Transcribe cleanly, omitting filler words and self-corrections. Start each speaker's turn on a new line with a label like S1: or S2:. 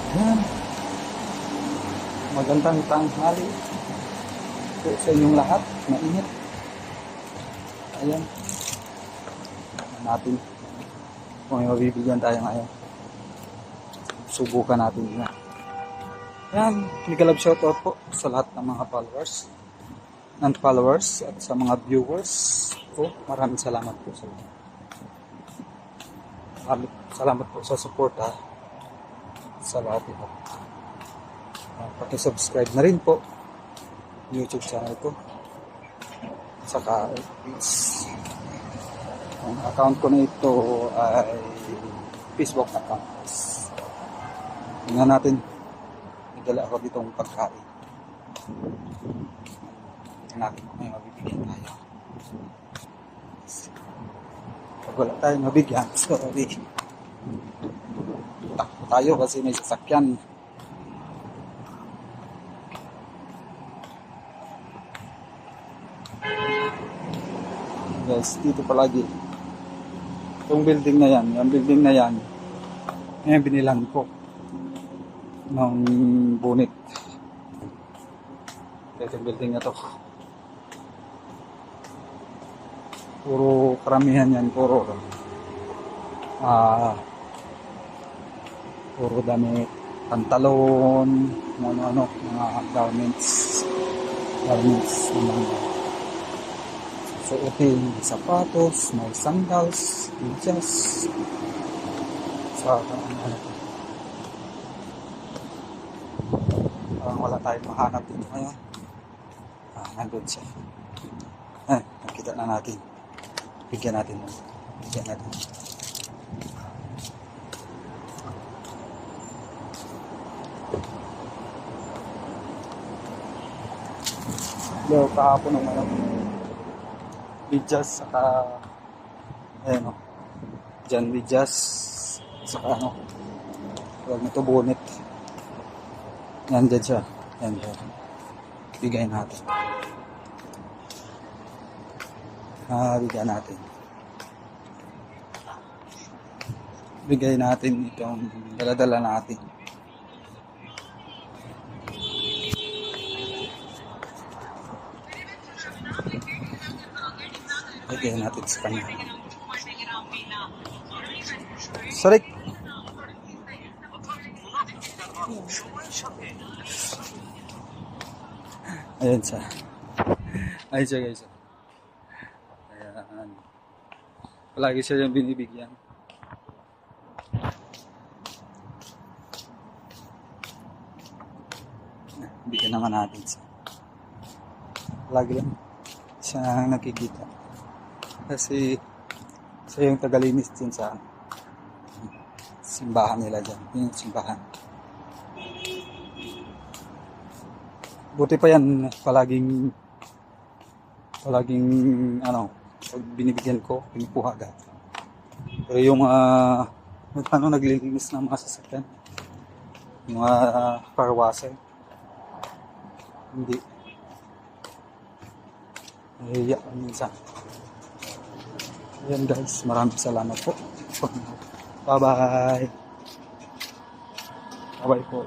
S1: Ayan. Magandang tanghali po sa inyong lahat. Mainit. Ayan. Tignan natin kung may mabibigyan tayo ngayon. Subukan natin yan. Ayan. Mega love shoutout po sa lahat ng mga followers and followers at sa mga viewers po. Maraming salamat po sa lahat. Salamat po sa suporta sa lahat ito. Paki-subscribe na rin po YouTube channel ko. Saka ang account ko na ito ay Facebook account. Tingnan natin. Nagdala ako ditong pagkain. Tingnan natin kung may mabibigyan tayo. Pag wala tayong mabigyan, sorry. Takbo tayo kasi may sasakyan. Guys, dito palagi. Yung building na yan, ngayon binilan ko ng bonnet. Ito yung building na to. Puro karamihan yan, puro damit, pantalon, ano, mga garments ng mga suotin, sapatos, may sandals, medyas, sa parang wala tayong mahanap dito ngayon. Nandun siya. Nakita na natin. Bigyan natin. Yo, kahapon ng mga medyas, saka ayan o, dyan medyas, saka ano, huwag nito bonnet. Yan dyan siya. Yan dyan. Bigay natin. Bigyan natin. Bigay natin itong dala-dala natin. Bigay natin sa kanya. Sorry. Ayan siya. Ayan siya guys. Ayan. Palagi siya yung binibigyan. Bigyan naman natin siya. Palagi lang siya nakikita. Kasi siya yung tagalinis dyan sa simbahan nila dyan. Yung simbahan. Buti pa yan, palaging ano, pag binibigyan ko, pinukuha agad. Pero yung naglilinis ng mga sasakyan, yung car washer, hindi. Nahihiya minsan. Ayan guys, maraming salamat po. Bye bye. Bye bye po.